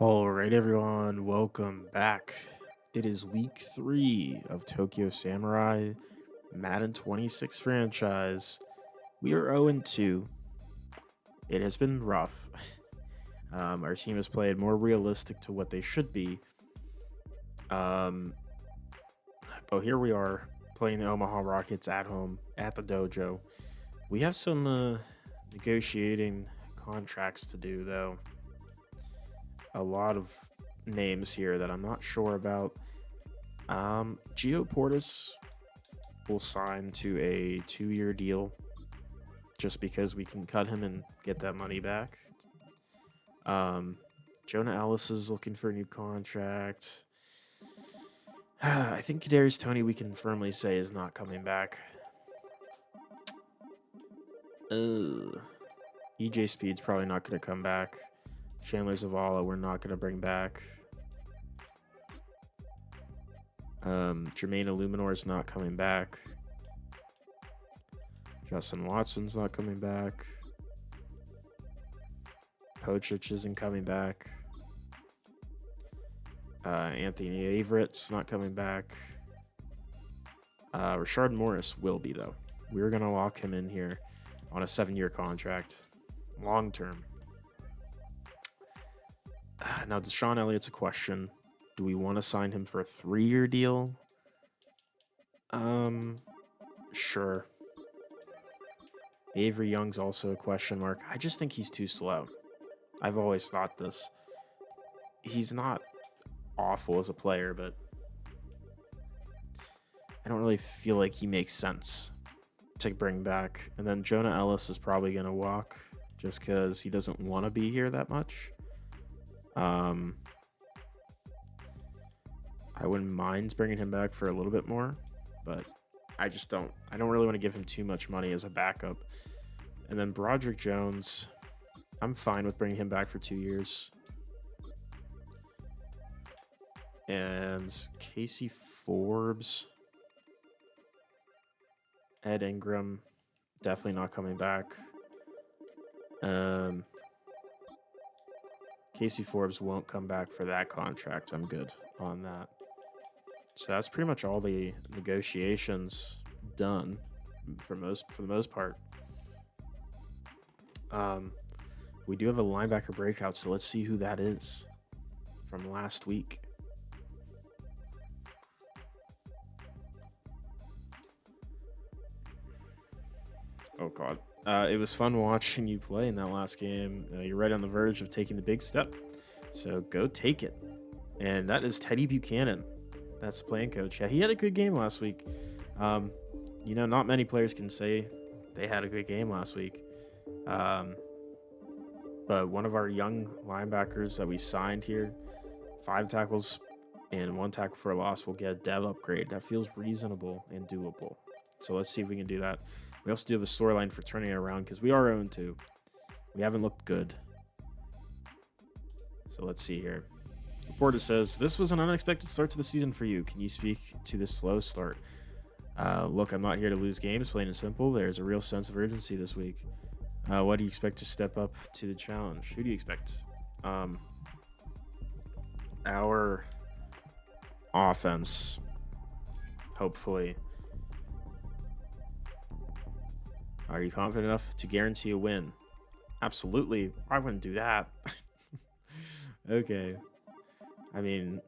All right, everyone, welcome back. It is week 3 of Tokyo Samurai Madden 26 franchise. We are 0-2. It has been rough. Our team has played more realistic to what they should be. Um, but here we are playing the Omaha Rockets at home at the dojo. We have some negotiating contracts to do, though. A lot of names here that I'm not sure about. Gio Portis will sign to a 2-year deal just because we can cut him and get that money back. Jonah Ellis is looking for a new contract. I think Kadarius Toney we can firmly say is not coming back. EJ Speed's probably not going to come back. Chandler Zavala we're not going to bring back. Jermaine Illuminor is not coming back. Justin Watson's not coming back. Pochich isn't coming back. Anthony Averett's not coming back. Rashard Morris will be, though. We're going to lock him in here on a 7-year contract. Long term. Now, Deshaun Elliott's a question. Do we want to sign him for a 3-year deal? Sure. Avery Young's also a question mark. I just think he's too slow. I've always thought this. He's not awful as a player, but I don't really feel like he makes sense to bring back. And then Jonah Ellis is probably going to walk just because he doesn't want to be here that much. I wouldn't mind bringing him back for a little bit more, but I don't really want to give him too much money as a backup. And then Broderick Jones, I'm fine with bringing him back for 2 years. And Casey Forbes, Ed Ingram, definitely not coming back. Casey Forbes won't come back for that contract. I'm good on that. So that's pretty much all the negotiations done for the most part. We do have a linebacker breakout, so let's see who that is from last week. Oh God, it was fun watching you play in that last game. You're right on the verge of taking the big step, so go take it. And that is Teddy Buchanan. That's the playing coach. Yeah, he had a good game last week. Not many players can say they had a good game last week. But one of our young linebackers that we signed here, 5 tackles and 1 tackle for a loss, will get a dev upgrade. That feels reasonable and doable. So let's see if we can do that. We also do have a storyline for turning it around because we are 0-2. We haven't looked good. So let's see here. Reporter says, this was an unexpected start to the season for you. Can you speak to this slow start? Look, I'm not here to lose games, plain and simple. There's a real sense of urgency this week. What do you expect to step up to the challenge? Who do you expect? Our offense, hopefully. Are you confident enough to guarantee a win? Absolutely. I wouldn't do that. Okay. I mean,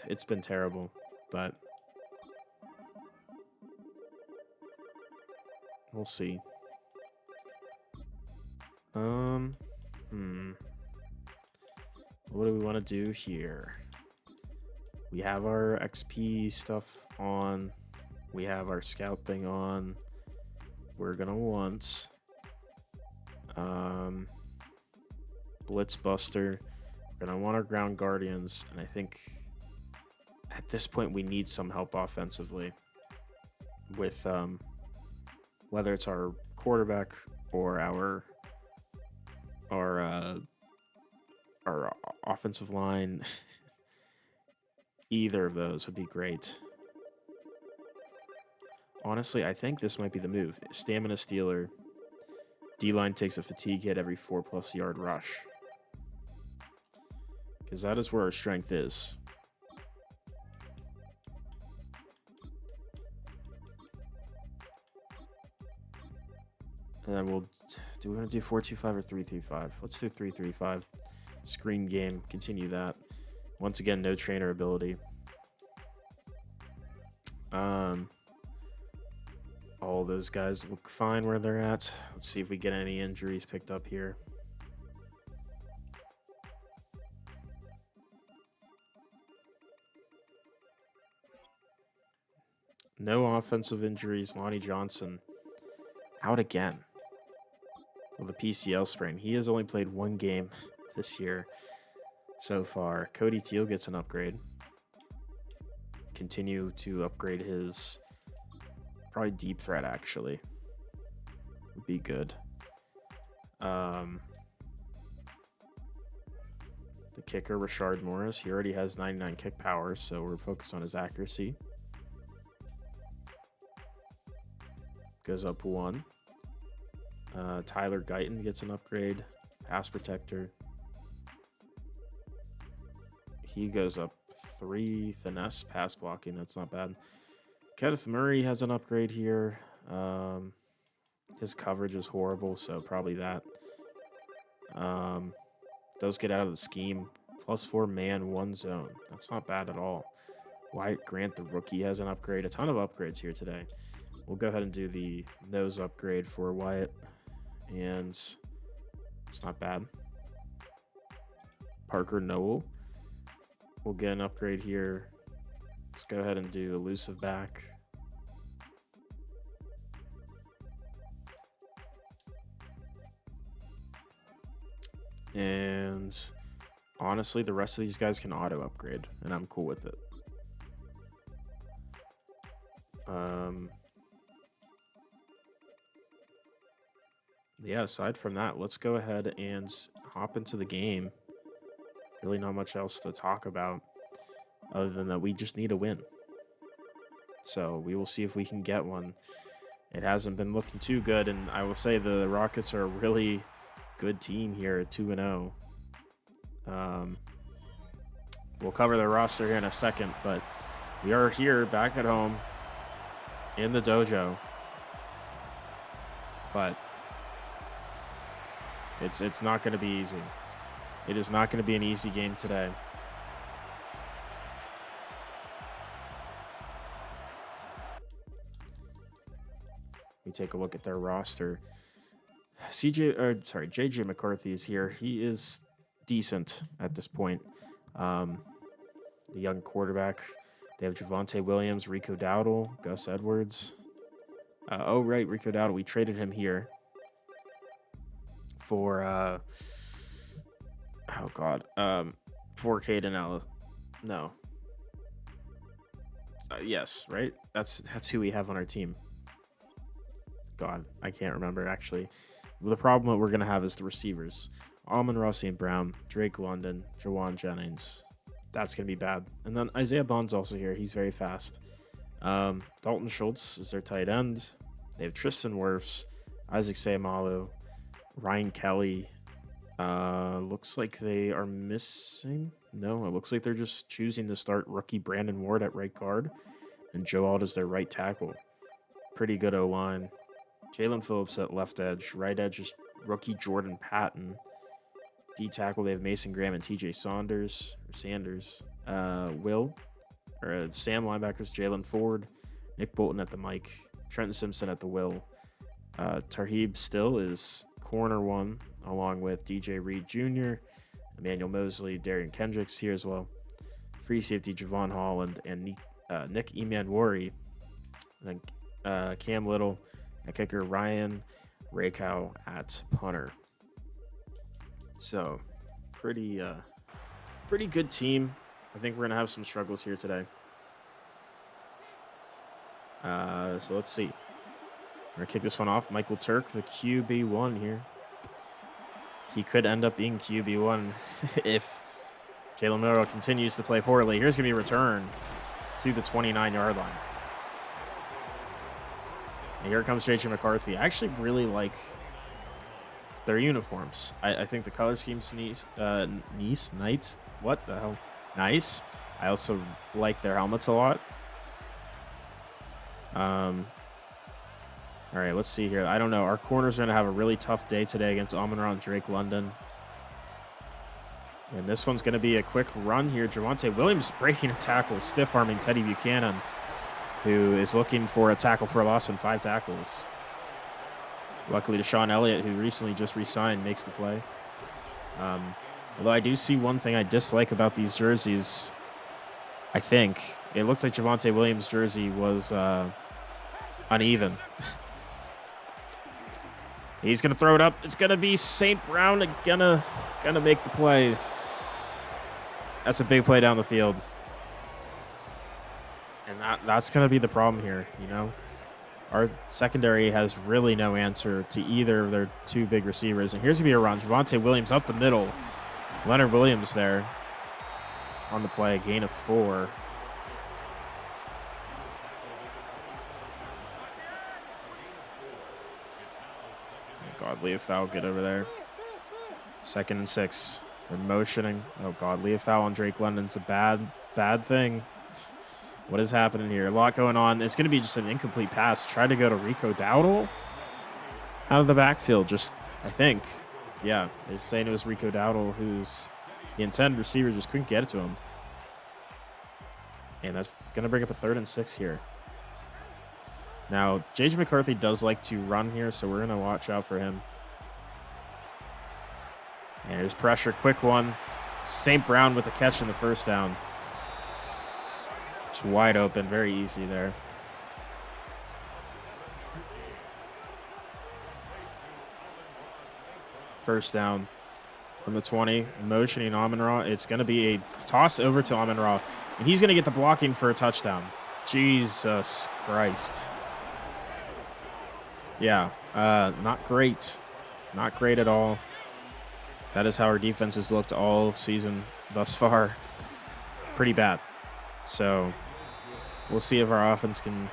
it's been terrible, but we'll see. What do we want to do here? We have our XP stuff on. We have our scout thing on. We're going to want Blitzbuster. We're going to want our ground guardians. And I think at this point we need some help offensively with whether it's our quarterback or our offensive line. Either of those would be great. Honestly, I think this might be the move. Stamina stealer. D-line takes a fatigue hit every 4+ yard rush. because that is where our strength is. And then do we want to do 4-2-5 or 3-3-5? Let's do 3-3-5. Screen game, continue that. Once again, no trainer ability. All those guys look fine where they're at. Let's see if we get any injuries picked up here. No offensive injuries. Lonnie Johnson out again with a PCL sprain. He has only played one game this year so far. Cody Teal gets an upgrade. Continue to upgrade his probably deep threat, actually. Would be good. The kicker, Rashard Morris, he already has 99 kick power, so we're focused on his accuracy. Goes up 1. Tyler Guyton gets an upgrade. Pass protector. He goes up 3. Finesse, pass blocking. That's not bad. Kenneth Murray has an upgrade here. His coverage is horrible, so probably that. Does get out of the scheme. +4 man, 1 zone. That's not bad at all. Wyatt Grant, the rookie, has an upgrade. A ton of upgrades here today. We'll go ahead and do the nose upgrade for Wyatt. And it's not bad. Parker Noel. We'll get an upgrade here. Let's go ahead and do elusive back. And honestly, the rest of these guys can auto upgrade, and I'm cool with it. Yeah, aside from that, let's go ahead and hop into the game. Really not much else to talk about other than that we just need a win. So we will see if we can get one. It hasn't been looking too good, and I will say the Rockets are a really good team here at 2-0. We'll cover the roster here in a second, but we are here back at home in the dojo. But it's not going to be easy. It is not going to be an easy game today. We take a look at their roster. JJ McCarthy is here. He is decent at this point. The young quarterback. They have Javonte Williams, Rico Dowdle, Gus Edwards. Rico Dowdle. We traded him here for 4K to now. No. Yes, right? That's who we have on our team. God, I can't remember actually. The problem that we're going to have is the receivers. Amon-Ra St. Brown, Drake London, Jawan Jennings. That's going to be bad. And then Isaiah Bond's also here. He's very fast. Dalton Schultz is their tight end. They have Tristan Wirfs, Isaac Seumalo, Ryan Kelly. Looks like they are missing. No, it looks like they're just choosing to start rookie Brandon Ward at right guard. And Joe Alt is their right tackle. Pretty good O-line. Jalen Phillips at left edge. Right edge is rookie Jordan Patton. D tackle, they have Mason Graham and TJ Sanders. Sam linebackers, Jalen Ford. Nick Bolton at the mic. Trenton Simpson at the will. Tarheeb Still is corner 1, along with DJ Reed Jr., Emmanuel Mosley, Darian Kendricks here as well. Free safety, Javon Holland, and Nick Emanwari. And then Cam Little at kicker, Ryan Rakow at punter. So, pretty good team. I think we're going to have some struggles here today. So let's see. We're going to kick this one off. Michael Turk, the QB1 here. He could end up being QB1 if Jalen Milroe continues to play poorly. Here's going to be a return to the 29-yard line. And here comes JJ McCarthy. I actually really like their uniforms. I think the color scheme's nice. What the hell? Nice. I also like their helmets a lot. All right, let's see here. I don't know. Our corners are going to have a really tough day today against Amon-Ra and Drake London. And this one's going to be a quick run here. Javonte Williams breaking a tackle, stiff-arming Teddy Buchanan, who is looking for a tackle for a loss in 5 tackles. Luckily, Deshaun Elliott, who recently just re-signed, makes the play. Although I do see one thing I dislike about these jerseys. I think it looks like Javonte Williams' jersey was uneven. He's gonna throw it up. It's gonna be St. Brown gonna make the play. That's a big play down the field, and that's gonna be the problem here. You know, our secondary has really no answer to either of their 2 big receivers. And here's gonna be a run. Javonte Williams up the middle. Leonard Williams there on the play, a gain of 4. God, Leah foul, get over there. 2nd and 6. They're motioning. Oh, God, Leah foul on Drake London's a bad thing. What is happening here? A lot going on. It's going to be just an incomplete pass. Try to go to Rico Dowdle out of the backfield, I think. Yeah, they're saying it was Rico Dowdle, who's the intended receiver, just couldn't get it to him. And that's going to bring up a 3rd and 6 here. Now, J.J. McCarthy does like to run here, so we're going to watch out for him. And there's pressure, quick one. St. Brown with the catch in the 1st down. Just wide open, very easy there. First down from the 20, motioning Amon-Ra. It's going to be a toss over to Amon-Ra, and he's going to get the blocking for a touchdown. Jesus Christ. Yeah, not great. Not great at all. That is how our defense has looked all season thus far. Pretty bad. So we'll see if our offense can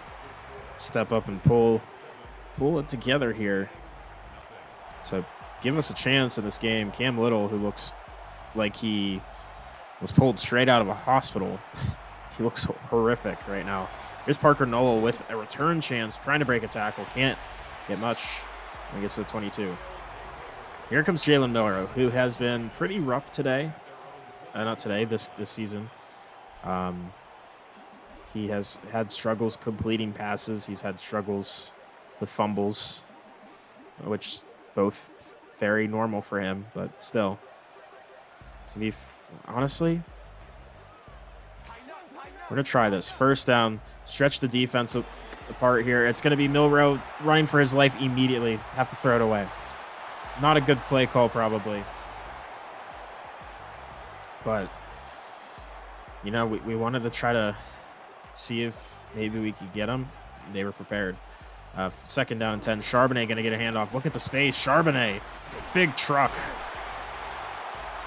step up and pull it together here to give us a chance in this game. Cam Little, who looks like he was pulled straight out of a hospital. He looks horrific right now. Here's Parker Noel with a return chance, trying to break a tackle. Can't get much. I guess a 22. Here comes Jalen Miller, who has been pretty rough today. Not today, this season. He has had struggles completing passes. He's had struggles with fumbles, which both very normal for him, but still. So honestly, we're going to try this. 1st down, stretch the defense apart here. It's going to be Milrow running for his life immediately. Have to throw it away. Not a good play call, probably. But, you know, we wanted to try to see if maybe we could get them. They were prepared. 2nd down and 10. Charbonnet going to get a handoff. Look at the space. Charbonnet, big truck.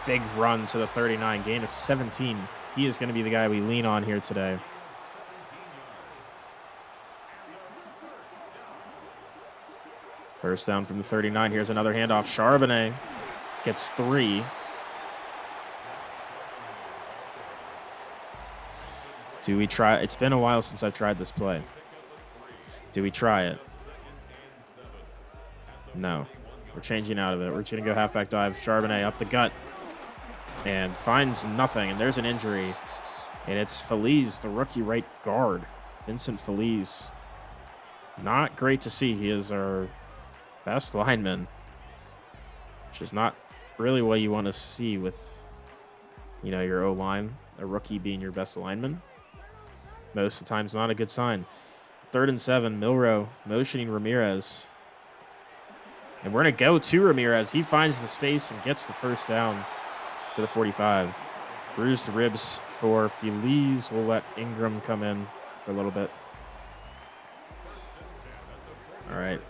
Big run to the 39. Gain of 17. He is going to be the guy we lean on here today. First down from the 39. Here's another handoff. Charbonnet gets 3. Do we try? It's been a while since I've tried this play. Do we try it? No. We're changing out of it. We're just going to go halfback dive. Charbonnet up the gut. And finds nothing. And there's an injury. And it's Feliz, the rookie right guard. Vincent Feliz. Not great to see. He is our best lineman, which is not really what you want to see with, you know, your O-line. A rookie being your best lineman. Most of the time, it's not a good sign. 3rd and 7, Milrow motioning Ramirez. And we're going to go to Ramirez. He finds the space and gets the 1st down to the 45. Bruised ribs for Feliz. We'll let Ingram come in for a little bit. All right.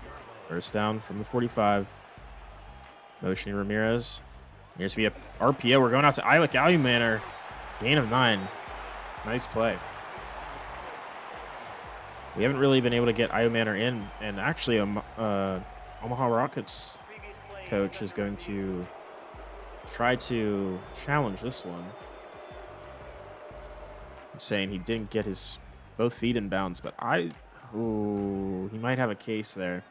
1st down from the 45. Motioning Ramirez. Here's to be a RPO. We're going out to Ilek Alumannor. Gain of 9. Nice play. We haven't really been able to get Alumannor in, and actually Omaha Rockets coach is going to try to challenge this one, saying he didn't get his both feet in bounds, but he might have a case there.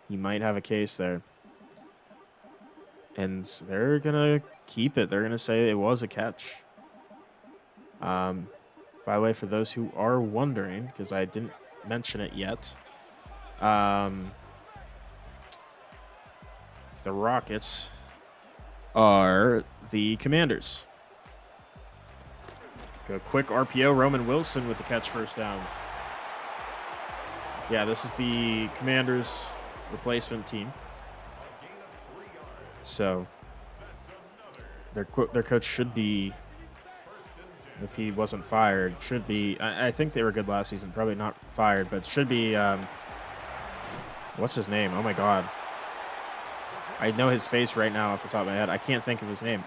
He might have a case there. And they're going to keep it. They're going to say it was a catch. By the way, for those who are wondering, because I didn't mention it yet, the Rockets are the Commanders. Go quick RPO. Roman Wilson with the catch, first down. Yeah, this is the Commanders replacement team. So their coach should be, if he wasn't fired, should be, I think they were good last season, probably not fired, but should be, what's his name? Oh my God. I know his face right now off the top of my head. I can't think of his name.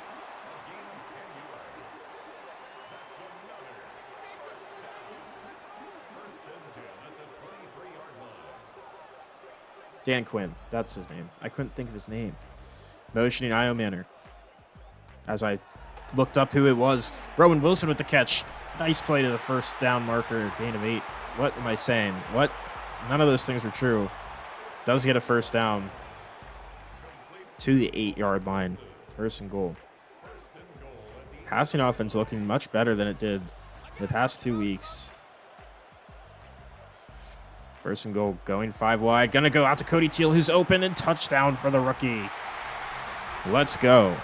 Dan Quinn, that's his name. I couldn't think of his name. Motioning Io Manor. As I looked up who it was, Rowan Wilson with the catch. Nice play to the first down marker, gain of 8. What am I saying? What? None of those things were true. Does get a first down to the 8-yard line. First and goal. Passing offense looking much better than it did the past 2 weeks. First and goal, going 5 wide. Gonna go out to Cody Teal, who's open, and touchdown for the rookie. Let's go.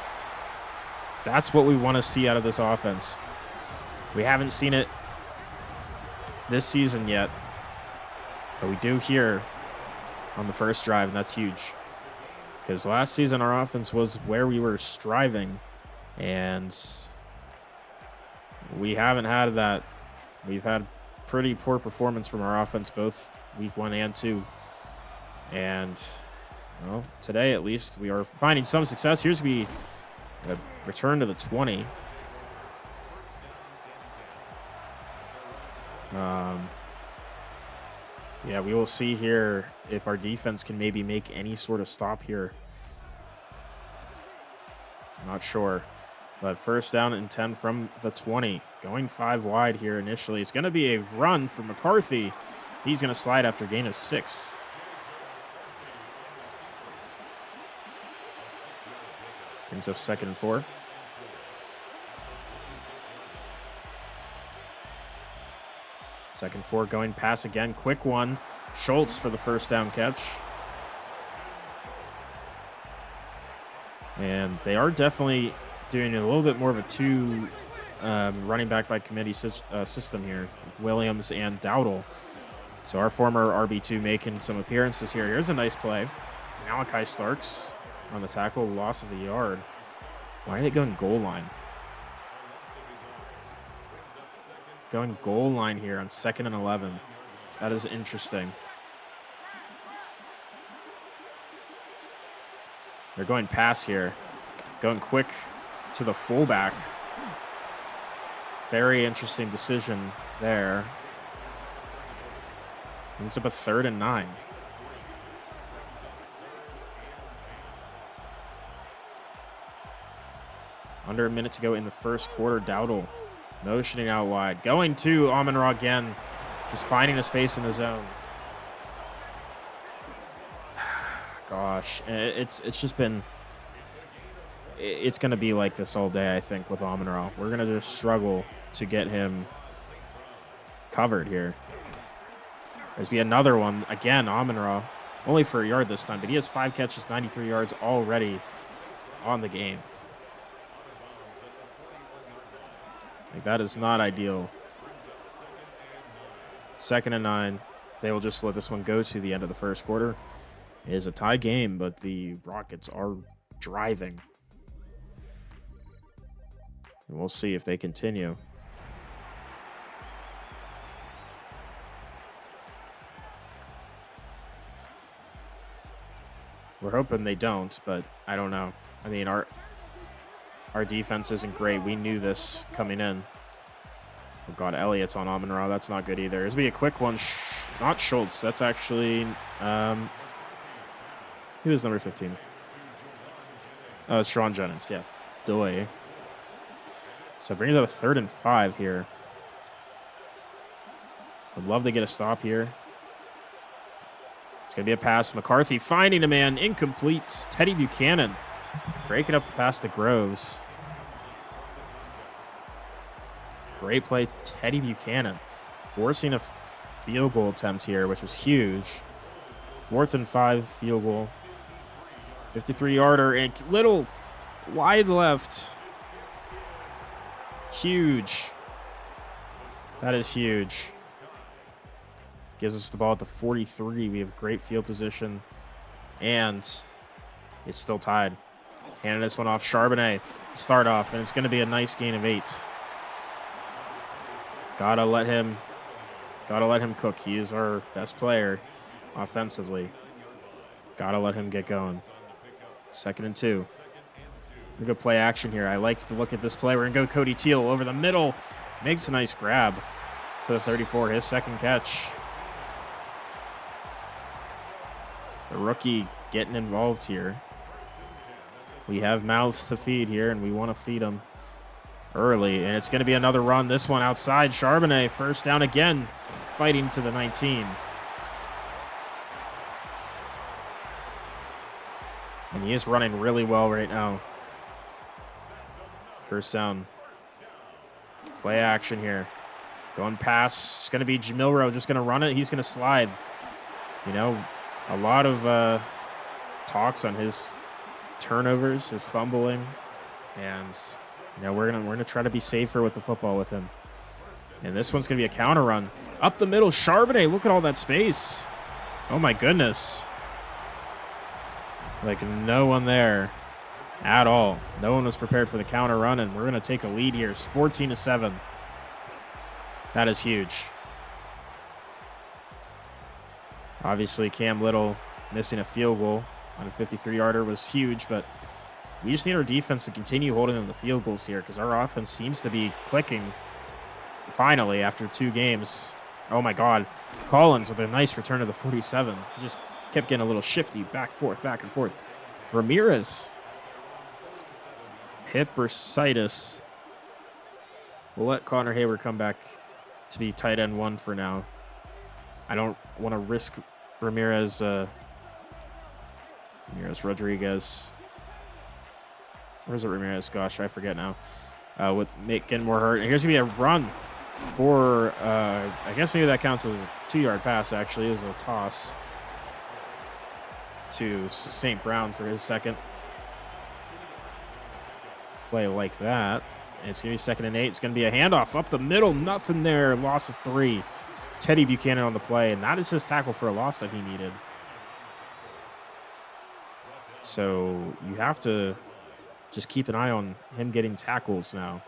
That's what we want to see out of this offense. We haven't seen it this season yet, but we do here on the first drive, and that's huge. Because last season our offense was where we were striving, and we haven't had that. We've had pretty poor performance from our offense both week 1 and 2. And, well, today at least we are finding some success. Here's a return to the 20. Yeah, we will see here if our defense can maybe make any sort of stop here. Not sure. But first down and 10 from the 20. Going 5 wide here initially. It's going to be a run for McCarthy. He's going to slide after a gain of 6. Brings up 2nd and 4. Second 4 going pass again. Quick one. Schultz for the first down catch. And they are definitely doing a little bit more of a 2 running back by committee system here. Williams and Dowdle. So our former RB2 making some appearances here. Here's a nice play. Malachi Starks on the tackle, loss of a yard. Why are they going goal line? Going goal line here on 2nd and 11. That is interesting. They're going pass here. Going quick to the fullback. Very interesting decision there. It's up a 3rd and 9. Under a minute to go in the first quarter. Dowdle motioning out wide. Going to Amon-Ra again. Just finding a space in the zone. Gosh, it's just been... It's going to be like this all day, I think, with Amon-Ra. We're going to just struggle to get him covered here. There's be another one. Again, Amon-Ra. Only for a yard this time, but he has 5 catches, 93 yards already on the game. Like, that is not ideal. 2nd and 9. They will just let this one go to the end of the first quarter. It is a tie game, but the Rockets are driving. And we'll see if they continue. We're hoping they don't, but I don't know. I mean, our defense isn't great. We knew this coming in. Oh, God, Elliott's on Amon-Ra. That's not good either. This will be a quick one. Not Schultz. That's actually Who is number 15? Oh, it's Sean Jennings. Yeah. Doy. So it brings up a 3rd and 5 here. Would love to get a stop here. It's going to be a pass. McCarthy finding a man. Incomplete. Teddy Buchanan breaking up the pass to Groves. Great play, Teddy Buchanan. Forcing a field goal attempt here, which was huge. 4th and 5 field goal. 53-yarder and little wide left. Huge. That is huge. Gives us the ball at the 43. We have great field position. And it's still tied. Handing this one off. Charbonnet start off, and it's going to be a nice gain of 8. Gotta let him cook. He is our best player offensively. Gotta let him get going. 2nd and 2. We're going to play action here. I like to look at this play. We're going to go Cody Teal over the middle. Makes a nice grab to the 34. His 2nd catch. The rookie getting involved here. We have mouths to feed here, and we want to feed them early. And it's going to be another run. This one outside. Charbonnet, 1st down again, fighting to the 19. And he is running really well right now. 1st down. Play action here. Going pass. It's going to be Jamilro just going to run it. He's going to slide. You know, a lot of talks on his turnovers, his fumbling, and you know we're gonna try to be safer with the football with him. And this one's gonna be a counter run up the middle. Charbonnet, look at all that space. Oh my goodness! Like no one there at all. No one was prepared for the counter run, and we're gonna take a lead here. It's 14-7. That is huge. Obviously, Cam Little missing a field goal on a 53-yarder was huge, but we just need our defense to continue holding them to field goals here because our offense seems to be clicking finally after 2 games. Oh, my God. Collins with a nice return to the 47. He just kept getting a little shifty, back and forth. Ramirez. Hip bursitis. We'll let Connor Hayward come back to be tight end 1 for now. I don't want to risk Ramirez Rodriguez. Where's it Ramirez? Gosh, I forget now. With getting more hurt. And here's going to be a run for, I guess maybe that counts as a 2-yard pass, actually. It was a toss to St. Brown for his 2nd play like that. And it's going to be 2nd and 8. It's going to be a handoff up the middle. Nothing there. Loss of 3. Teddy Buchanan on the play, and that is his tackle for a loss that he needed. So you have to just keep an eye on him getting tackles now.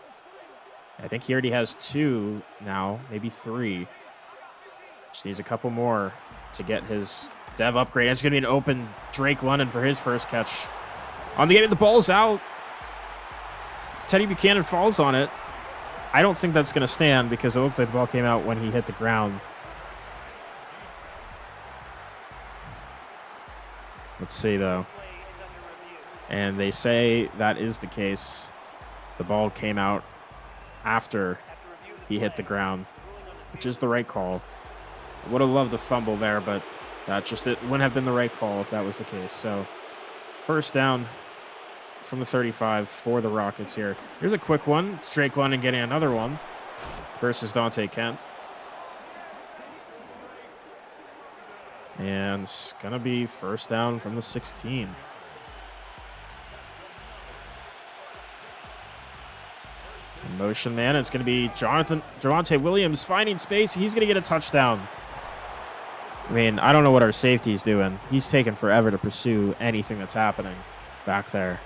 I think he already has 2 now, maybe 3. Just needs a couple more to get his dev upgrade. It's going to be an open Drake London for his 1st catch. On the game, the ball's out. Teddy Buchanan falls on it. I don't think that's going to stand because it looks like the ball came out when he hit the ground. Let's see, though. And they say that is the case. The ball came out after he hit the ground, which is the right call. I would have loved to fumble there, but it wouldn't have been the right call if that was the case. So 1st down from the 35 for the Rockets here. Here's a quick one. It's Drake London getting another one versus Dante Kent. And it's going to be 1st down from the 16. In motion man, it's going to be Javonte Williams finding space. He's going to get a touchdown. I mean, I don't know what our safety's doing. He's taking forever to pursue anything that's happening back there.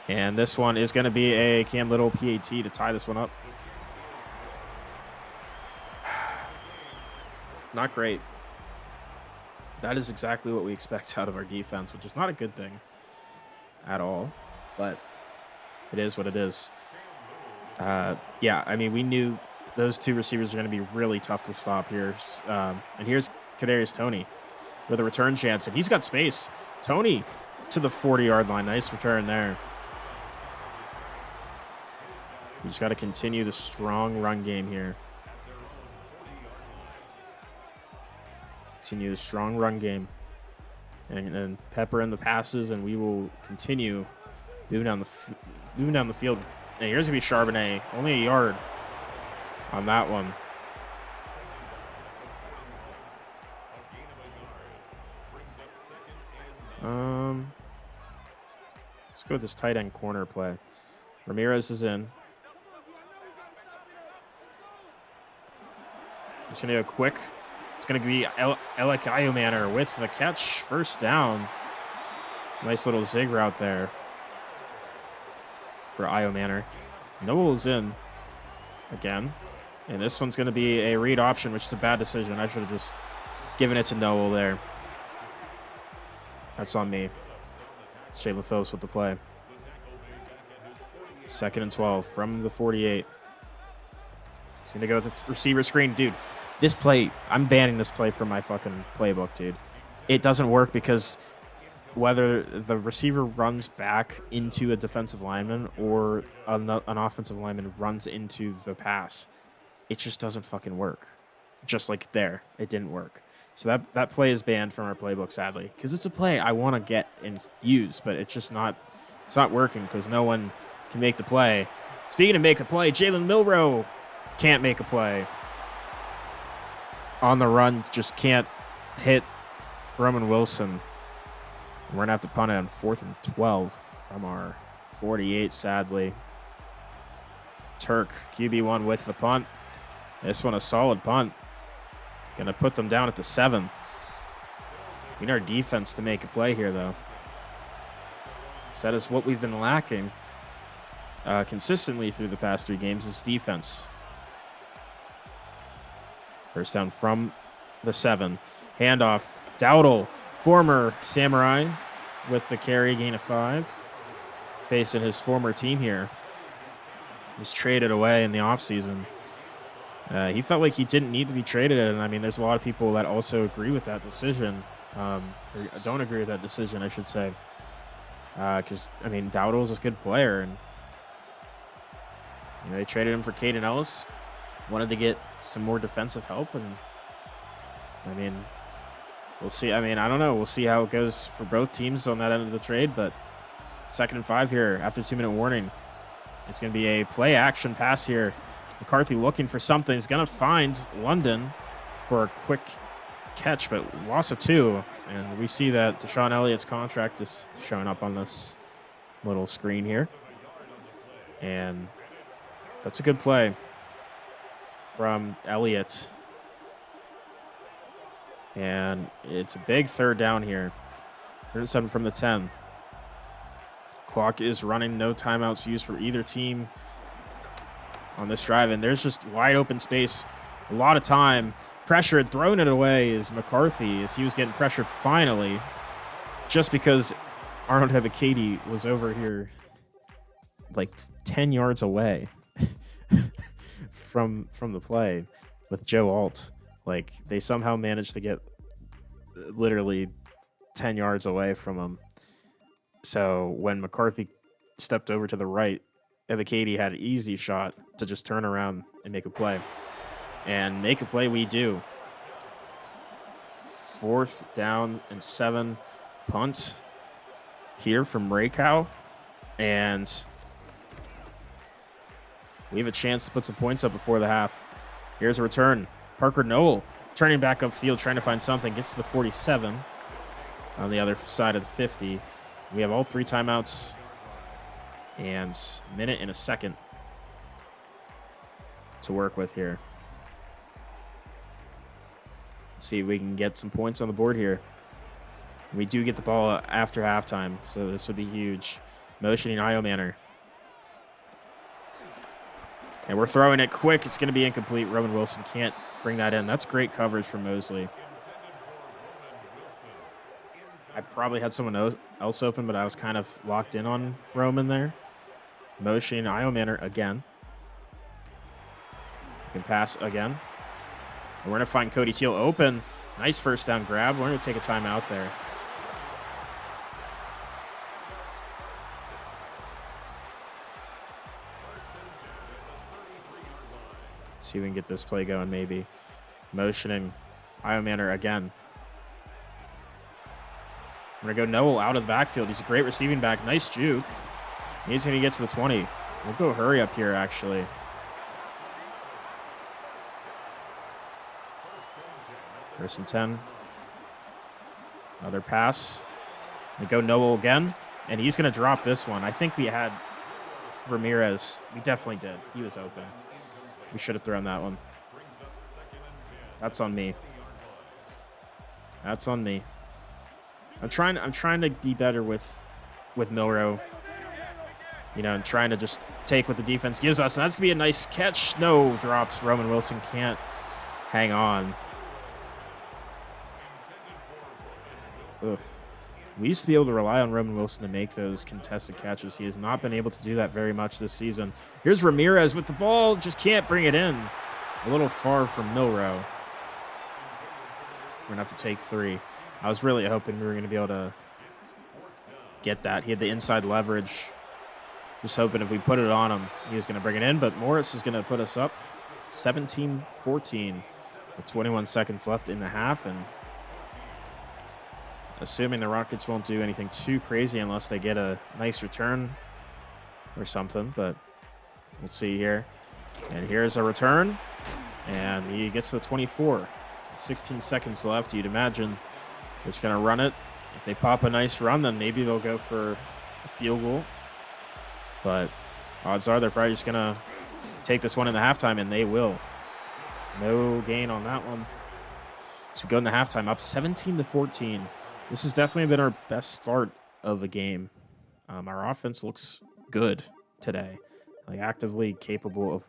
And this one is going to be a Cam Little PAT to tie this one up. Not great. That is exactly what we expect out of our defense, which is not a good thing at all. But it is what it is. Yeah, I mean, we knew those 2 receivers are going to be really tough to stop here. And here's Kadarius Toney. with a return chance, and he's got space. Tony to the 40-yard line. Nice return there. We just got to continue the strong run game here. Continue the strong run game. And pepper in the passes, and we will continue moving down the field. And here's going to be Charbonnet. Only a yard on that one. Let's go with this tight end corner play. Ramirez is in. Just going to go quick. It's going to be Alec Iomanner with the catch. First down. Nice little zig route there for Iomanner. Noel's in again. And this one's going to be a read option, which is a bad decision. I should have just given it to Noel there. That's on me. Shaylin Phillips with the play. 2nd and 12 from the 48. He's going to go with the receiver screen. Dude, this play, I'm banning this play from my fucking playbook, dude. It doesn't work because whether the receiver runs back into a defensive lineman or an offensive lineman runs into the pass, it just doesn't fucking work. Just like there, it didn't work. So that play is banned from our playbook, sadly, because it's a play I want to get and use, but it's not working because no one can make the play. Speaking of make the play, Jalen Milroe can't make a play. On the run, just can't hit Roman Wilson. We're going to have to punt it on 4th and 12 from our 48, sadly. Turk, QB1 with the punt. This one a solid punt. Going to put them down at the 7. We need our defense to make a play here, though. So that is what we've been lacking consistently through the past 3 games is defense. First down from the 7. Handoff. Dowdle, former Samurai, with the carry, gain of 5. Facing his former team here. He's traded away in the offseason. He felt like he didn't need to be traded, and I mean, there's a lot of people that also agree with that decision, or don't agree with that decision, I should say. Because, I mean, Dowdle's a good player, and they traded him for Caden Ellis. Wanted to get some more defensive help, and I mean, we'll see. I mean, I don't know. We'll see how it goes for both teams on that end of the trade, but 2nd and 5 here after 2-minute warning. It's going to be a play action pass here. McCarthy looking for something. He's going to find London for a quick catch, but loss of 2. And we see that Deshaun Elliott's contract is showing up on this little screen here. And that's a good play from Elliott. And it's a big 3rd down here. 3rd and 7 from the 10. Clock is running. No timeouts used for either team on this drive, and there's just wide open space, a lot of time. Pressured, throwing it away is McCarthy as he was getting pressured finally, just because Arnold Hebekady was over here like 10 yards away from the play with Joe Alt. Like, they somehow managed to get literally 10 yards away from him. So when McCarthy stepped over to the right, Ebikady had an easy shot to just turn around and make a play. And make a play we do. 4th down and 7. Punt here from Raycow. And we have a chance to put some points up before the half. Here's a return. Parker Noel turning back upfield, trying to find something. Gets to the 47 on the other side of the 50. We have all 3 timeouts. And a minute and a second to work with here. See if we can get some points on the board here. We do get the ball after halftime, so this would be huge. Motioning Iomanner. And we're throwing it quick. It's going to be incomplete. Roman Wilson can't bring that in. That's great coverage from Mosley. I probably had someone else open, but I was kind of locked in on Roman there. Motion Iomanner again. You can pass again. We're going to find Cody Teal open. Nice first down grab. We're going to take a timeout there. See if we can get this play going maybe. Motioning Iomander again. We're going to go Noel out of the backfield. He's a great receiving back. Nice juke. He's going to get to the 20. We'll go hurry up here, actually. First and 10. Another pass. We go Noel again, and he's going to drop this one. I think we had Ramirez. We definitely did. He was open. We should have thrown that one. That's on me. That's on me. I'm trying to be better with Milroe. You know, and trying to just take what the defense gives us. And that's going to be a nice catch. No, drops. Roman Wilson can't hang on. Oof. We used to be able to rely on Roman Wilson to make those contested catches. He has not been able to do that very much this season. Here's Ramirez with the ball. Just can't bring it in. A little far from Milroe. We're going to have to take 3. I was really hoping we were going to be able to get that. He had the inside leverage. Just hoping if we put it on him, he was going to bring it in. But Morris is going to put us up 17-14 with 21 seconds left in the half. And assuming the Rockets won't do anything too crazy unless they get a nice return or something. But we'll see here. And here's a return. And he gets to the 24. 16 seconds left. You'd imagine they're just going to run it. If they pop a nice run, then maybe they'll go for a field goal. But odds are they're probably just going to take this one in the halftime, and they will. No gain on that one. So we go in the halftime up 17-14. This has definitely been our best start of a game. Our offense looks good today, like actively capable of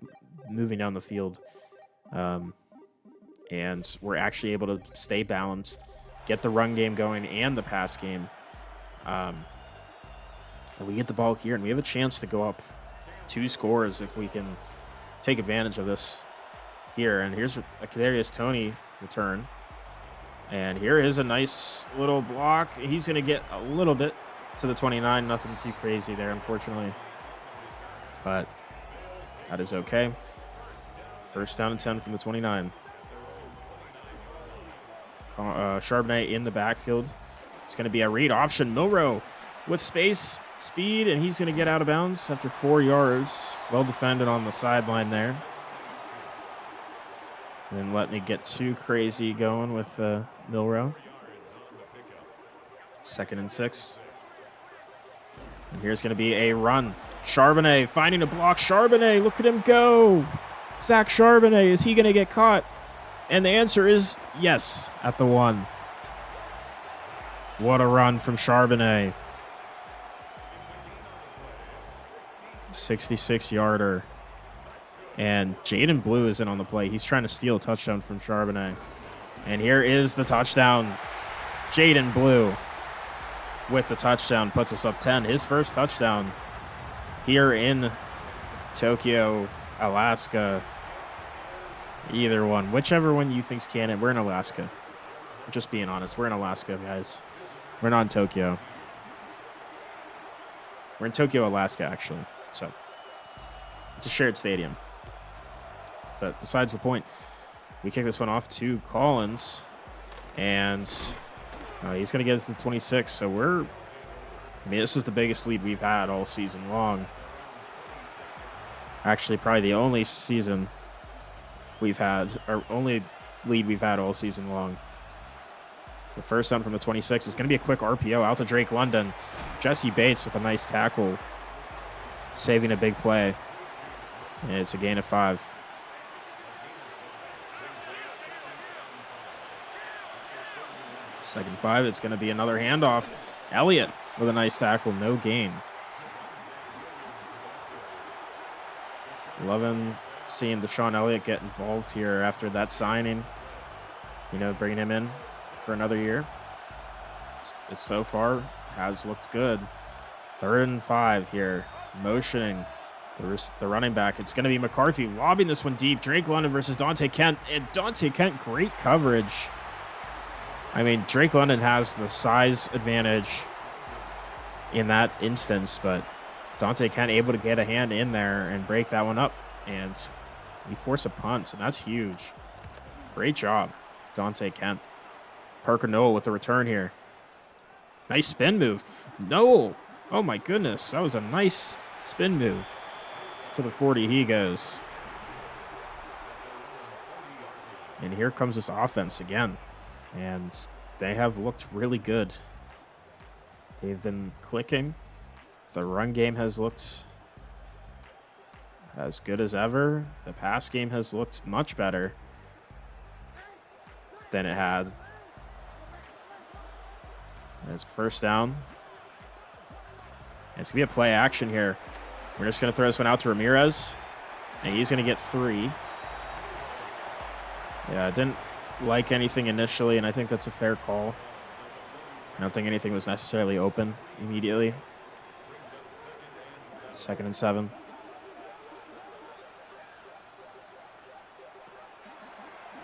moving down the field. And we're actually able to stay balanced, get the run game going and the pass game. And we get the ball here, and we have a chance to go up 2 scores if we can take advantage of this here. And here's a Kadarius Toney return. And here is a nice little block. He's going to get a little bit to the 29. Nothing too crazy there, unfortunately. But that is okay. First down and 10 from the 29. Charbonnet in the backfield. It's going to be a read option. Milroe with space, speed, and he's going to get out of bounds after 4 yards. Well defended on the sideline there. And letting it get too crazy going with Milroe. 2nd and 6. And here's going to be a run. Charbonnet finding a block. Charbonnet, look at him go. Zach Charbonnet, is he going to get caught? And the answer is yes at the 1. What a run from Charbonnet. 66-yarder. And Jaden Blue is in on the play. He's trying to steal a touchdown from Charbonnet. And here is the touchdown. Jaden Blue with the touchdown puts us up 10. His first touchdown here in Tokyo, Alaska. Either one. Whichever one you think's canon. We're in Alaska. Just being honest. We're in Alaska, guys. We're not in Tokyo. We're in Tokyo, Alaska, actually. So it's a shared stadium. But besides the point, we kick this one off to Collins. And he's going to get it to the 26. So this is the biggest lead we've had all season long. Actually, probably the only season we've had, or only lead we've had all season long. The first down from the 26 is going to be a quick RPO out to Drake London. Jesse Bates with a nice tackle, saving a big play. And it's a gain of 5. Second 5, it's going to be another handoff. Elliott with a nice tackle, no gain. 11, seeing Deshaun Elliott get involved here after that signing. Bringing him in for another year. It so far has looked good. 3rd and 5 here. Motioning The running back. It's going to be McCarthy lobbing this one deep. Drake London versus Dante Kent. And Dante Kent, great coverage. I mean, Drake London has the size advantage in that instance, but Dante Kent able to get a hand in there and break that one up. And we force a punt, and that's huge. Great job, Dante Kent. Parker Noel with the return here. Nice spin move. Noel. Oh, my goodness. That was a nice spin move. To the 40 he goes. And here comes this offense again. And they have looked really good. They've been clicking. The run game has looked as good as ever. The pass game has looked much better than it had. It's first down. And it's going to be a play action here. We're just going to throw this one out to Ramirez. And he's going to get 3. Yeah, I didn't like anything initially, and I think that's a fair call. I don't think anything was necessarily open immediately. 2nd and 7.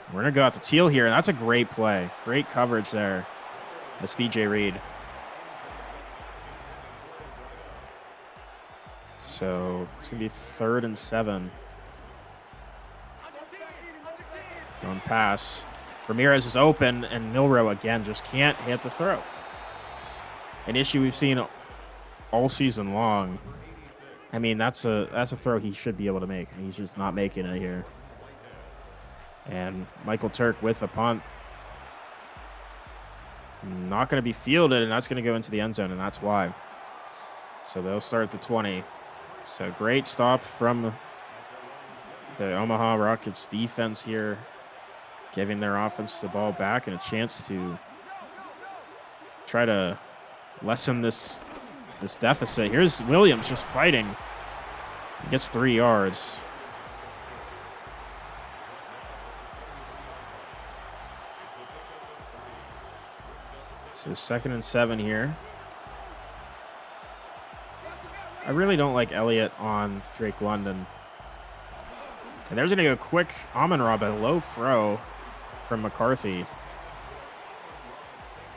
We're going to go out to Teal here, and that's a great play. Great coverage there. That's DJ Reed. So it's going to be 3rd and 7. Going pass. Ramirez is open, and Milrow again just can't hit the throw. An issue we've seen all season long. I mean, that's a throw he should be able to make, and he's just not making it here. And Michael Turk with the punt. Not going to be fielded, and that's going to go into the end zone, and that's why. So they'll start at the 20. So great stop from the Omaha Rockets defense here, giving their offense the ball back and a chance to try to lessen this deficit. Here's Williams just fighting. He gets 3 yards. So 2nd and 7 here. I really don't like Elliott on Drake London. And there's going to go quick Amon-Ra, a low throw from McCarthy.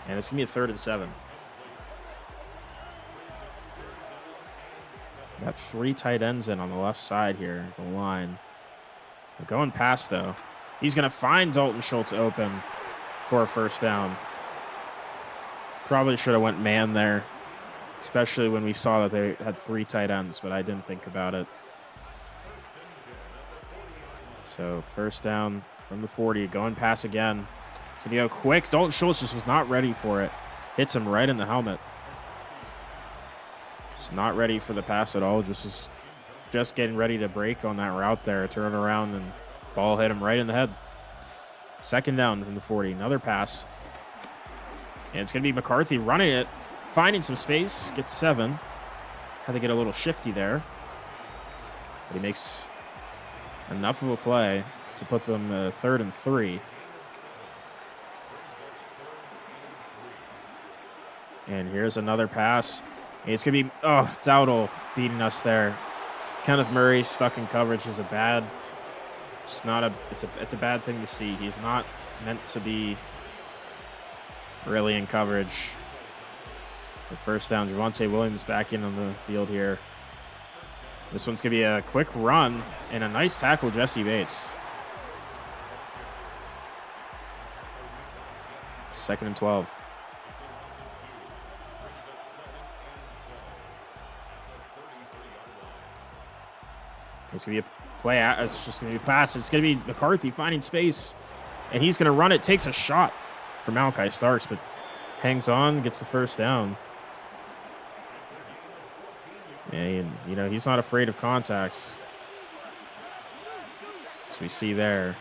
And it's going to be a 3rd and 7. Got 3 tight ends in on the left side here, the line. They're going past, though. He's going to find Dalton Schultz open for a first down. Probably should have went man there, especially when we saw that they had 3 tight ends, but I didn't think about it. So first down from the 40, going pass again. It's going to go quick. Dalton Schultz just was not ready for it. Hits him right in the helmet. Just not ready for the pass at all. Just getting ready to break on that route there. Turn around and ball hit him right in the head. 2nd down from the 40. Another pass. And it's going to be McCarthy running it. Finding some space. Gets 7. Had to get a little shifty there. But he makes enough of a play to put them 3rd and 3. And here's another pass. And it's going to be, Dowdle beating us there. Kenneth Murray stuck in coverage is it's a bad thing to see. He's not meant to be really in coverage. The first down, Javonte Williams back in on the field here. This one's going to be a quick run and a nice tackle, Jesse Bates. 2nd and 12. It's going to be a play. It's just going to be a pass. It's going to be McCarthy finding space, and he's going to run it. Takes a shot for Malachi Starks, but hangs on, gets the first down. And, he's not afraid of contacts, as we see there.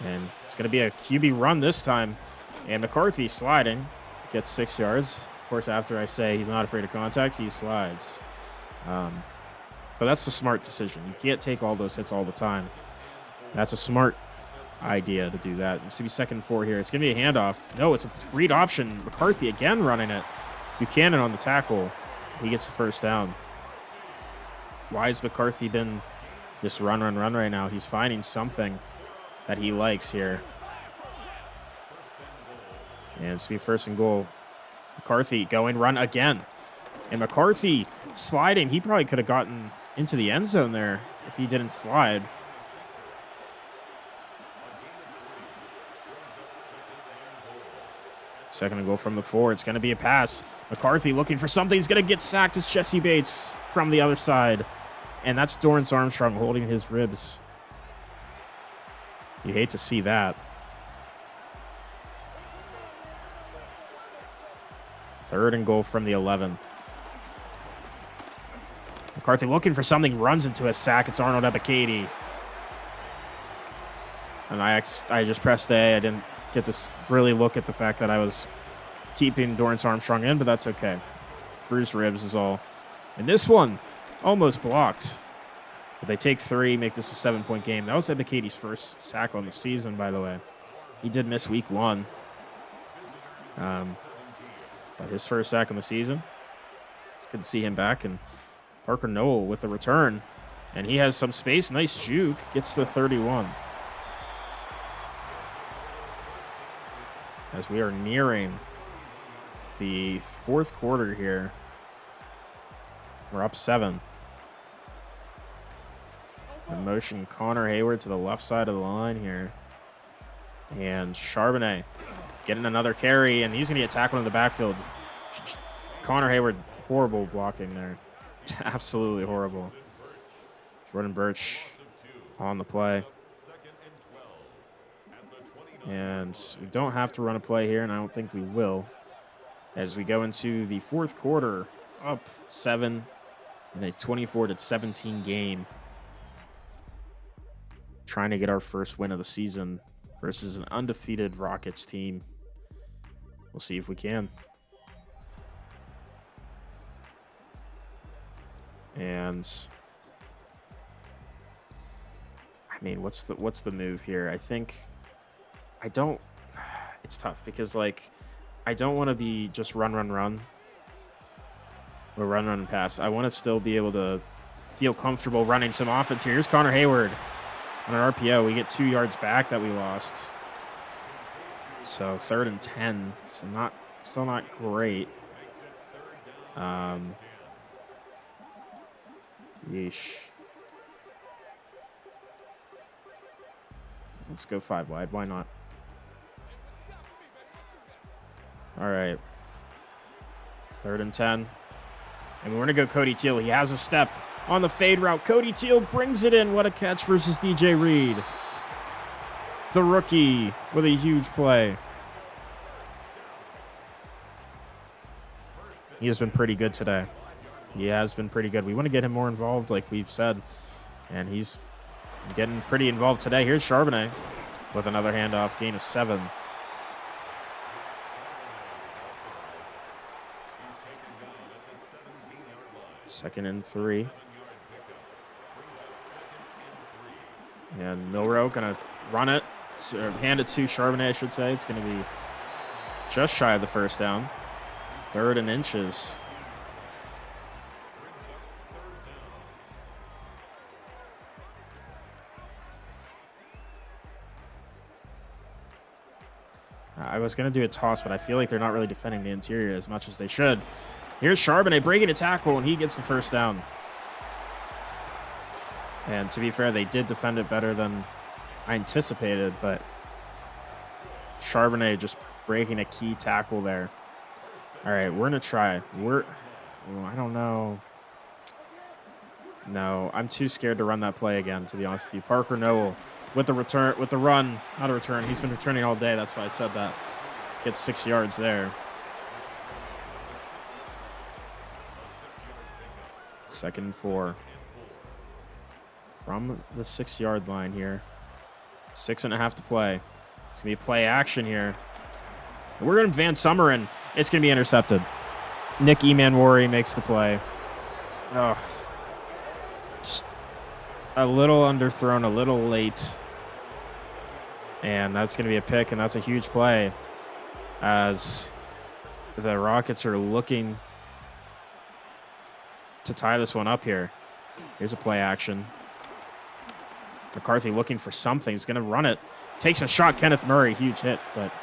And it's going to be a QB run this time. And McCarthy sliding, gets 6 yards. Of course, after I say he's not afraid of contact, he slides. But that's the smart decision. You can't take all those hits all the time. That's a smart idea to do that. It's going to be 2nd and 4 here. It's going to be a handoff. No, it's a read option. McCarthy again running it. Buchanan on the tackle. He gets the first down. Why has McCarthy been just run right now? He's finding something that he likes here. And it's going to be first and goal. McCarthy going run again. And McCarthy sliding. He probably could have gotten into the end zone there if he didn't slide. Second and goal from the 4. It's going to be a pass. McCarthy looking for something. He's going to get sacked. It's Jesse Bates from the other side. And that's Dorrance Armstrong holding his ribs. You hate to see that. Third and goal from the 11. McCarthy looking for something. Runs into a sack. It's Arnold Ebiketie. And I just pressed A. I didn't get to really look at the fact that I was keeping Dorrance Armstrong in, but that's okay. Bruised ribs is all. And this one almost blocked. But they take 3, make this a 7-point game. That was Ebiketie's first sack on the season, by the way. He did miss week 1. But his first sack on the season. It's good to see him back. And Parker Noel with the return. And he has some space. Nice juke. Gets the 31. As we are nearing the 4th quarter here. We're up 7. The motion Connor Hayward to the left side of the line here. And Charbonnet getting another carry, and he's going to get tackled in the backfield. Connor Hayward, horrible blocking there. Absolutely horrible. Jordan Birch on the play. And we don't have to run a play here, and I don't think we will. As we go into the 4th quarter, up 7 in a 24-17 game. Trying to get our first win of the season versus an undefeated Rockets team. We'll see if we can. And I mean, what's the move here? It's tough because I don't want to be just run or run and pass. I want to still be able to feel comfortable running some offense here. Here's Connor Hayward on an RPO. We get 2 yards back that we lost. So 3rd and 10. So still not great. Yeesh. Let's go 5 wide. Why not? All right. 3rd and 10. And we're going to go Cody Teal. He has a step on the fade route. Cody Teal brings it in. What a catch versus DJ Reed. The rookie with a huge play. He has been pretty good today. He has been pretty good. We want to get him more involved, like we've said. And he's getting pretty involved today. Here's Charbonnet with another handoff. Gain of 7. Second and 3. And Milrow going to run it, or hand it to Charbonnet, I should say. It's going to be just shy of the first down. 3rd and inches. I was going to do a toss, but I feel like they're not really defending the interior as much as they should. Here's Charbonnet breaking a tackle, and he gets the first down. And to be fair, they did defend it better than I anticipated, but Charbonnet just breaking a key tackle there. All right, we're going to try. I don't know. No, I'm too scared to run that play again, to be honest with you. Parker Noel with the run, not a return. He's been returning all day. That's why I said that. Gets 6 yards there. 2nd and 4. From the 6-yard line here. 6.5 to play. It's going to be play action here. We're going to Van Sumeren. It's going to be intercepted. Nick Emanwari makes the play. Oh, just a little underthrown, a little late. And that's going to be a pick, and that's a huge play as the Rockets are looking to tie this one up here. Here's a play action. McCarthy looking for something. He's going to run it. Takes a shot. Kenneth Murray, huge hit, but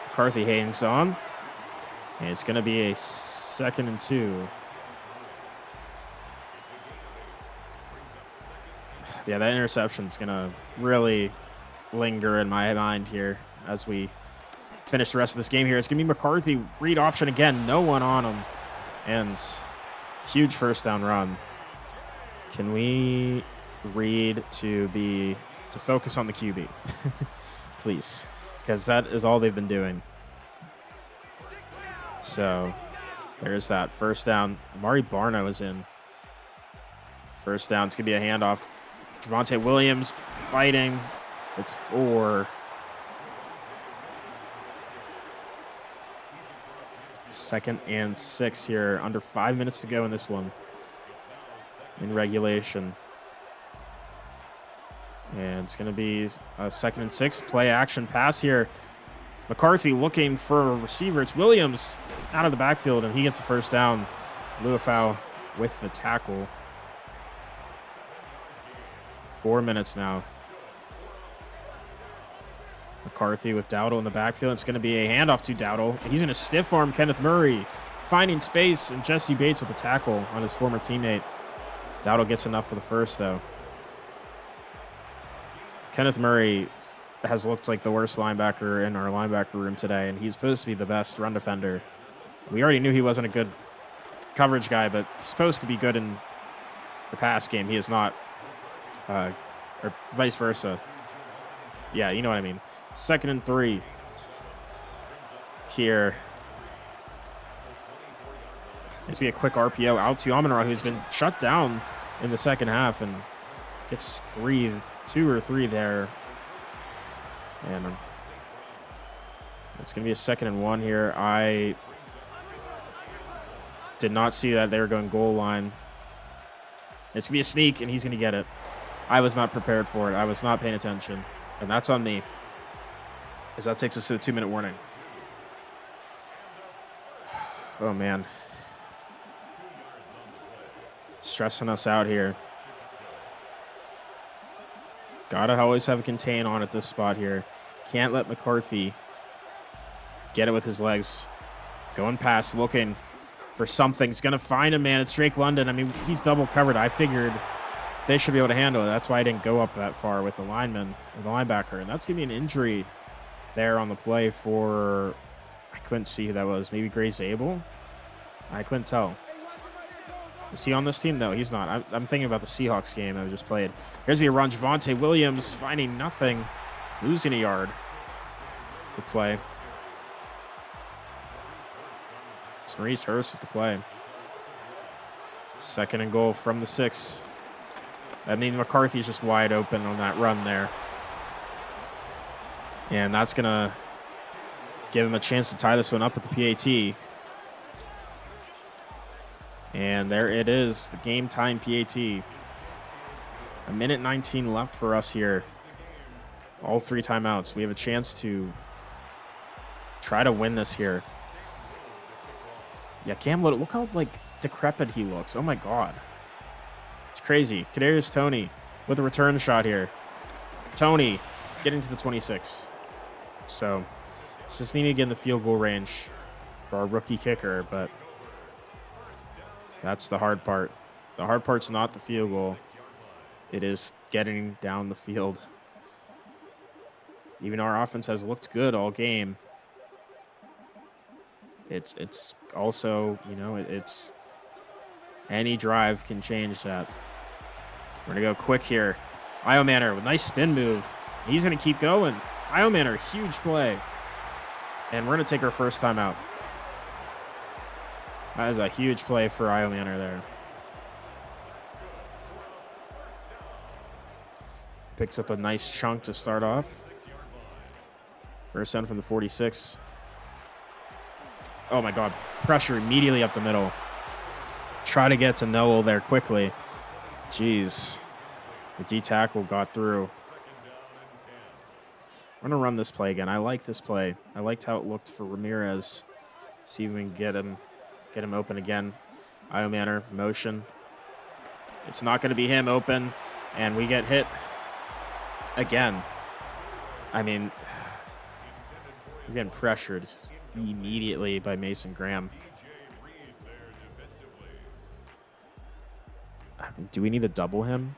McCarthy hangs on. And it's going to be a 2nd and 2. Yeah, that interception is going to really linger in my mind here as we finish the rest of this game here. It's going to be McCarthy. Read option again. No one on him. And huge first down run. Can we read to focus on the QB? Please. Because that is all they've been doing. So there's that first down. Amari Barno is in. First down. It's going to be a handoff. Javonte Williams fighting. It's 4. 2nd and 6 here. Under 5 minutes to go in this one. In regulation. And it's going to be a 2nd and 6. Play action pass here. McCarthy looking for a receiver. It's Williams out of the backfield, and he gets the first down. Luafau with the tackle. 4 minutes now. McCarthy with Dowdle in the backfield. It's going to be a handoff to Dowdle. He's going to stiff arm Kenneth Murray, finding space, and Jesse Bates with the tackle on his former teammate. Dowdle gets enough for the first, though. Kenneth Murray has looked like the worst linebacker in our linebacker room today, and he's supposed to be the best run defender. We already knew he wasn't a good coverage guy, but he's supposed to be good in the pass game. He is not, or vice versa. Yeah, you know what I mean. 2nd and 3 here. This will be a quick RPO out to Amon-Ra, who's been shut down in the second half and gets 2 or 3 there. And it's going to be a 2nd and 1 here. I did not see that they were going goal line. It's going to be a sneak, and he's going to get it. I was not prepared for it. I was not paying attention. And that's on me, as that takes us to the 2-minute warning. Oh, man. Stressing us out here. Gotta always have a contain on at this spot here. Can't let McCarthy get it with his legs. Going past, looking for something. He's going to find a man. It's Drake London. I mean, he's double covered. I figured they should be able to handle it. That's why I didn't go up that far with the lineman or the linebacker. And that's going to be an injury there on the play for, I couldn't see who that was. Maybe Gray Zabel? I couldn't tell. Is he on this team? No, he's not. I'm thinking about the Seahawks game I just played. Here's me a run. Javonte Williams finding nothing. Losing a yard. Good play. It's Maurice Hurst with the play. 2nd and goal from the 6. I mean, McCarthy's just wide open on that run there. And that's going to give him a chance to tie this one up with the PAT. And there it is, the game time PAT. 1:19 left for us here. All 3 timeouts. We have a chance to try to win this here. Yeah, Cam, look how decrepit he looks. Oh my God. It's crazy. Kadarius Toney with a return shot here. Toney getting to the 26. So just need to get in the field goal range for our rookie kicker, but that's the hard part. The hard part's not the field goal. It is getting down the field. Even our offense has looked good all game. It's also, it's any drive can change that. We're going to go quick here. Io Manor with a nice spin move. He's going to keep going. Io Manor, huge play. And we're going to take our first time out. That is a huge play for Io Manor there. Picks up a nice chunk to start off. First down from the 46. Oh my God, pressure immediately up the middle. Try to get to Noel there quickly. Jeez, the D tackle got through. I'm gonna run this play again. I like this play. I liked how it looked for Ramirez. See if we can get him open again. Io Manor, motion. It's not going to be him open, and we get hit again. I mean, we're getting pressured immediately by Mason Graham. Do we need to double him?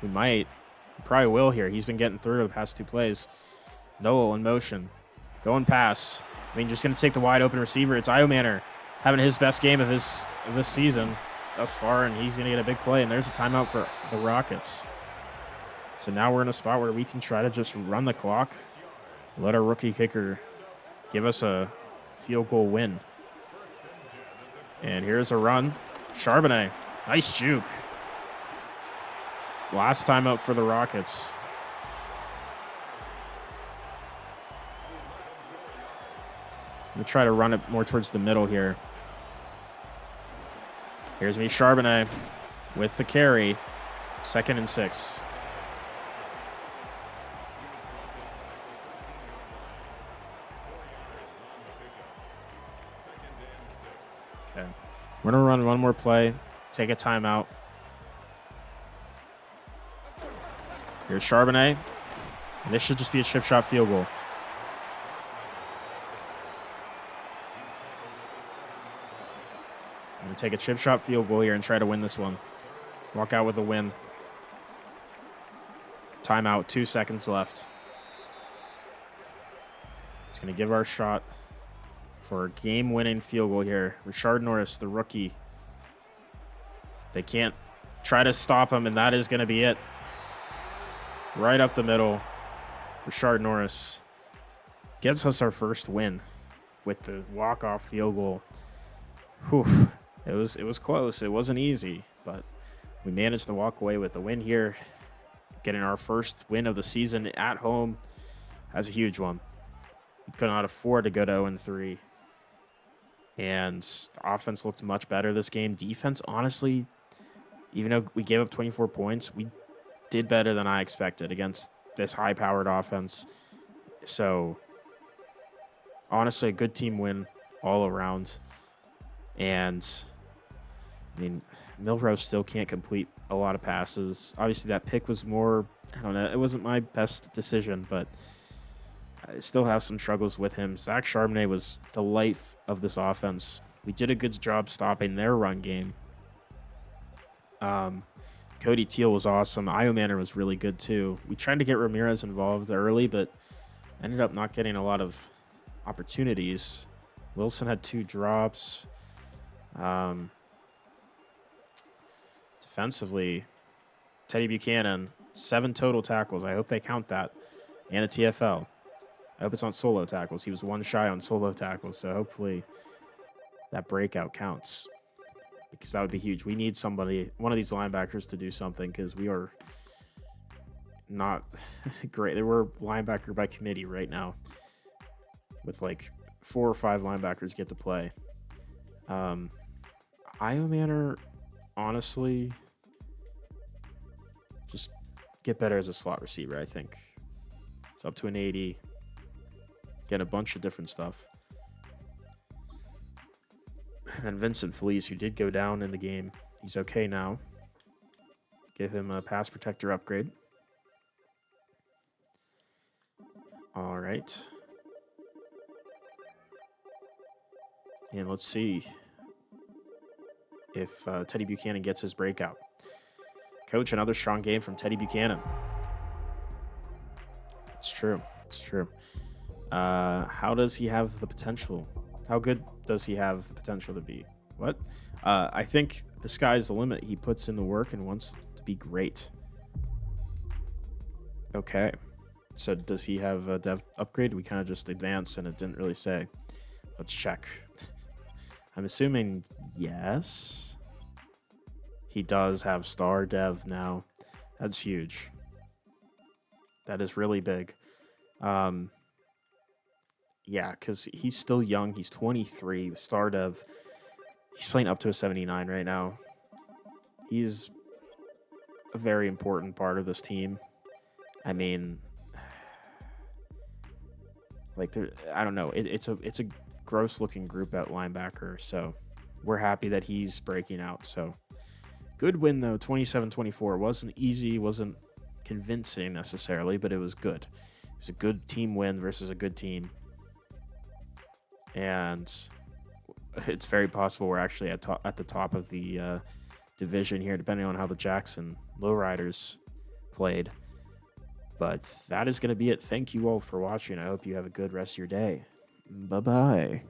We might. We probably will here. He's been getting through the past 2 plays. Noel in motion. Going pass. I mean, just going to take the wide open receiver. It's Iomanner having his best game of this season thus far, and he's going to get a big play. And there's a timeout for the Rockets. So now we're in a spot where we can try to just run the clock, let our rookie kicker give us a field goal win. And here's a run. Charbonnet. Nice juke. Last timeout for the Rockets. I'm going to try to run it more towards the middle here. Here's me, Charbonnet, with the carry. 2nd and 6. Okay. We're going to run one more play, take a timeout. Here's Charbonnet. And this should just be a chip shot field goal. I'm going to take a chip shot field goal here and try to win this one. Walk out with a win. Timeout, 2 seconds left. It's going to give our shot for a game-winning field goal here. Rashard Norris, the rookie. They can't try to stop him, and that is going to be it. Right up the middle. Rashard Norris gets us our first win with the walk-off field goal. Whew. It was close. It wasn't easy, but we managed to walk away with the win here. Getting our first win of the season at home. That's a huge one. We could not afford to go to 0-3. And the offense looked much better this game. Defense, honestly, even though we gave up 24 points, we did better than I expected against this high-powered offense. So, honestly, a good team win all around. And, I mean, Milrose still can't complete a lot of passes. Obviously, that pick was more, I don't know, it wasn't my best decision, but I still have some struggles with him. Zach Charbonnet was the life of this offense. We did a good job stopping their run game. Cody Teal was awesome. Iomanner was really good, too. We tried to get Ramirez involved early, but ended up not getting a lot of opportunities. Wilson had 2 drops. Defensively, Teddy Buchanan, 7 total tackles. I hope they count that. And a TFL. I hope it's on solo tackles. He was 1 shy on solo tackles, so hopefully that breakout counts. Because that would be huge. We need somebody, one of these linebackers, to do something because we are not great. We're linebacker by committee right now with like 4 or 5 linebackers get to play. Iomanner, honestly, just get better as a slot receiver, I think. It's up to an 80. Get a bunch of different stuff. And then Vincent Felice, who did go down in the game. He's okay now. Give him a pass protector upgrade. All right. And let's see if Teddy Buchanan gets his breakout. Coach, another strong game from Teddy Buchanan. It's true. It's true. How does he have the potential? How good does he have the potential to be? What? I think the sky's the limit. He puts in the work and wants to be great. Okay. So does he have a dev upgrade? We kind of just advanced and it didn't really say. Let's check. I'm assuming yes. He does have star dev now. That's huge. That is really big. Yeah, because he's still young. He's 23. Star dev. He's playing up to a 79 right now. He's a very important part of this team. I mean, like, I don't know. It's a gross looking group at linebacker. So we're happy that he's breaking out. So Good win, though, 27-24. Wasn't easy, wasn't convincing necessarily, but it was good. It was a good team win versus a good team. And it's very possible we're actually at the top of the division here, depending on how the Jackson Lowriders played. But that is going to be it. Thank you all for watching. I hope you have a good rest of your day. Bye-bye.